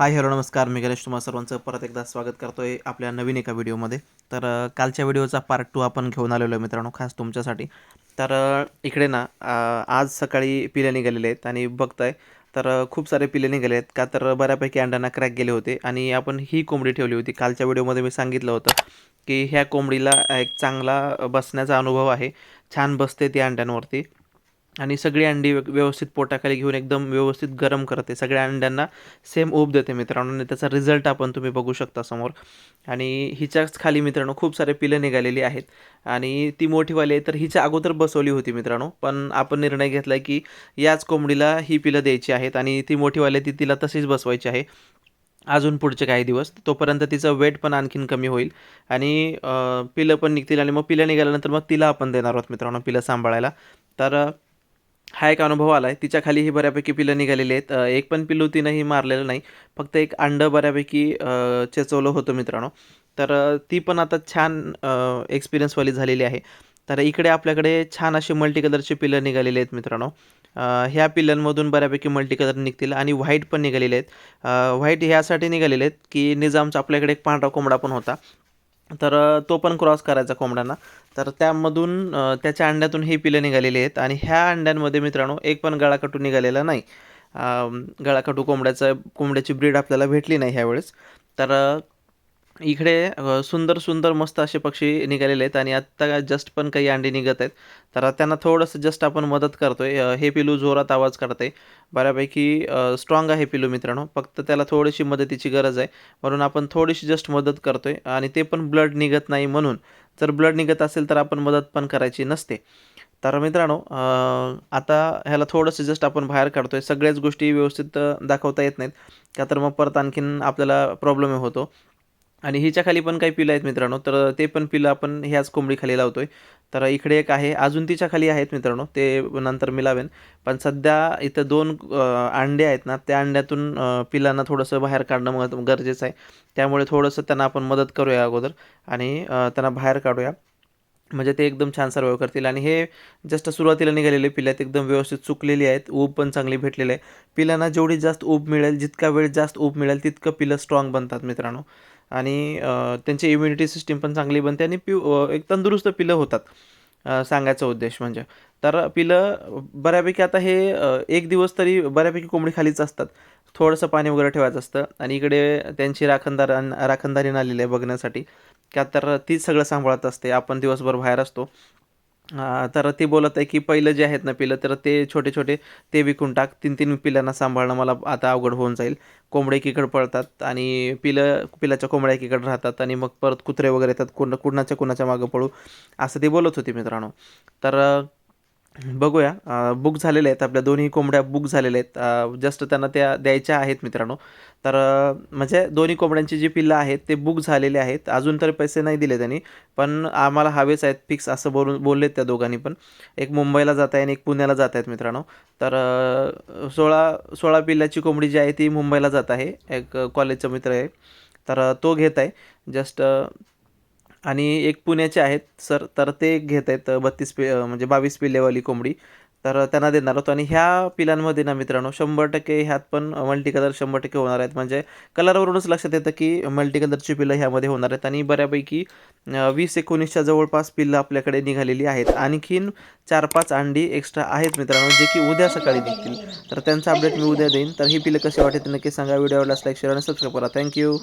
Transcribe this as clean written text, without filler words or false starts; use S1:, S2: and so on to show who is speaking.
S1: Hi hello नमस्कार. मी गणेश तुम्हा सर्वांचं परत एकदा स्वागत करतोय आपल्या नवीन एका व्हिडिओमध्ये. तर कालच्या व्हिडिओचा पार्ट 2 आपण घेऊन आलेलो आहे मित्रांनो, खास तुमच्यासाठी. तर इकडे ना आज सकाळी पिलं निघालेले आहेत आणि बघताय तर खूप सारे पिले निघाले आहेत का, तर बऱ्यापैकी अंड्यांना क्रॅक गेले होते आणि आपण ही कोंबडी ठेवली होती. कालच्या व्हिडिओमध्ये मी सांगितलं होतं की ह्या कोंबडीला एक चांगला बसण्याचा अनुभव आहे, छान बसते ती अंड्यांवरती आणि सगळी अंडी व्यवस्थित पोटाखाली घेऊन एकदम व्यवस्थित गरम करते. सगळ्या अंड्यांना सेम ऊब देते मित्रांनो आणि त्याचा रिझल्ट आपण तुम्ही बघू शकता समोर. आणि हिच्याच खाली मित्रांनो खूप सारे पिलं निघालेली आहेत आणि ती मोठीवाली आहे, तर हिच्या अगोदर बसवली होती मित्रांनो. पण आपण निर्णय घेतला की याच कोंबडीला ही पिलं द्यायची आहेत आणि ती मोठीवाली आहे ती तिला तशीच बसवायची आहे अजून पुढचे काही दिवस. तोपर्यंत तिचं वेट पण आणखीन कमी होईल आणि पिलं पण निघतील आणि मग पिलं निघाल्यानंतर मग तिला आपण देणार आहोत मित्रांनो पिलं सांभाळायला. तर हा एक अनुभव आला आहे. तिच्या खालीही बऱ्यापैकी पिलं निघालेली आहेत. एक पण पिल्लू तिनंही मारलेलं नाही. फक्त एक अंडं बऱ्यापैकी चेचवलं होतं मित्रांनो. तर ती पण आता छान एक्सपिरियन्सवाली झालेली आहे. तर इकडे आपल्याकडे छान अशी मल्टी कलरची पिलं निघालेली आहेत मित्रांनो. ह्या पिल्लांमधून बऱ्यापैकी मल्टी कलर निघतील आणि व्हाईट पण निघालेले आहेत. व्हाईट ह्यासाठी निघालेले आहेत की निजामचा आपल्याकडे एक पांढरा कोंबडा पण होता. तर तो पण क्रॉस करायचा कोंबड्यांना. तर त्यामधून त्याच्या अंड्यातून ही पिलं निघालेली आहेत आणि ह्या अंड्यांमध्ये मित्रांनो एक पण गळाकटू निघालेला नाही. गळाकटू कोंबड्याची ब्रीड आपल्याला भेटली नाही ह्यावेळेस. तर इकडे सुंदर सुंदर मस्त असे पक्षी निघालेले आहेत आणि आत्ता जस्ट पण काही अंडी निघत आहेत. तर त्यांना थोडंसं जस्ट आपण मदत करतोय. हे पिलू जोरात आवाज काढतंय. बऱ्यापैकी स्ट्रॉंग आहे पिलू मित्रांनो. फक्त त्याला थोडीशी मदतीची गरज आहे. म्हणून आपण थोडीशी जस्ट मदत करतोय आणि ते पण ब्लड निघत नाही म्हणून. जर ब्लड निघत असेल तर आपण मदत पण करायची नसते. तर मित्रांनो आता ह्याला थोडंसं जस्ट आपण बाहेर काढतोय. सगळ्याच गोष्टी व्यवस्थित दाखवता येत नाहीत का, तर मग परत आणखीन आपल्याला प्रॉब्लेम होतो. आणि हिच्या खाली पण काही पिलं आहेत मित्रांनो. तर ते पण पिलं आपण ह्याच कोंबडीखाली लावतोय. तर इकडे एक आहे, अजून तिच्या खाली आहेत मित्रांनो, ते नंतर मी लावेन. पण सध्या इथं 2 अंडे आहेत ना, त्या अंड्यातून पिलांना थोडंसं बाहेर काढणं गरजेचं आहे. त्यामुळे थोडंसं त्यांना आपण मदत करूया अगोदर आणि त्यांना बाहेर काढूया. म्हणजे ते एकदम छान सर्व्हाइव्ह करतील आणि हे जस्ट सुरुवातीला निघालेले पिलं आहेत, एकदम व्यवस्थित सुकलेली आहेत. ऊब पण चांगली भेटलेली आहे. पिलांना जेवढी जास्त ऊब मिळेल, जितका वेळ जास्त ऊब मिळेल, तितकं पिलं स्ट्राँग बनतात मित्रांनो. आणि त्यांची इम्युनिटी सिस्टम पण चांगली बनते आणि एक तंदुरुस्त पिलं होतात. सांगायचा उद्देश म्हणजे. तर पिलं बऱ्यापैकी आता हे 1 दिवस तरी बऱ्यापैकी कोंबडी खालीच असतात. थोडंसं पाणी वगैरे ठेवायचं असतं आणि इकडे त्यांची राखणदारीण आलेली आहे बघण्यासाठी. का, तर तीच सगळं सांभाळत असते. आपण दिवसभर बाहेर असतो. तर ती बोलत आहे की पहिलं जे आहेत ना पिलं, तर ते छोटे-छोटे ते विकून टाक. 3-3 पिलांना सांभाळणं मला आता अवघड होऊन जाईल. कोंबडे एकीकडे पळतात आणि पिलाच्या कोंबड्या एकीकडे राहतात आणि मग परत कुत्रे वगैरे येतात. कुणाच्या कुणाच्या मागं पळू, असं ती बोलत होती मित्रांनो. तर बघूया. बुक झालेल्या आहेत आपल्या दोन्ही कोंबड्या बुक झालेल्या आहेत. जस्ट त्यांना त्या द्यायच्या आहेत मित्रांनो. तर म्हणजे दोन्ही कोंबड्यांची जी पिल्लं आहेत ते बुक झालेले आहेत. अजून तर पैसे नाही दिले त्यांनी, पण आम्हाला हवेच आहेत फिक्स असं बोललेत त्या दोघांनी पण. एक मुंबईला जात आहे आणि एक पुण्याला जात आहेत मित्रांनो. तर 16 पिल्लाची कोंबडी जी आहे ती मुंबईला जात आहे. एक कॉलेजचा मित्र आहे. तर तो घेत आहे जस्ट. आणि एक पुण्याचे आहेत सर, तर ते घेत आहेत 32 म्हणजे 22 पिल्लेवाली कोंबडी. तर त्यांना देणार होतो आणि ह्या पिलांमध्ये ना मित्रांनो 100% ह्यात पण मल्टी कलर 100% होणार आहेत. म्हणजे कलरवरूनच लक्षात येतं की मल्टी कलरची पिलं ह्यामध्ये होणार आहेत आणि बऱ्यापैकी 20-19च्या जवळपास पिल्लं आपल्याकडे निघालेली आहेत. आणखीन 4-5 अंडी एक्स्ट्रा आहेत मित्रांनो, जे की उद्या सकाळी निघतील. तर त्यांचा अपडेट मी उद्या देईन. तर ही पिलं कशी वाटते ते नक्की सांगा. व्हिडिओ आवडल्यास लाईक, शेअर आणि सबस्क्राईब करा. थँक्यू.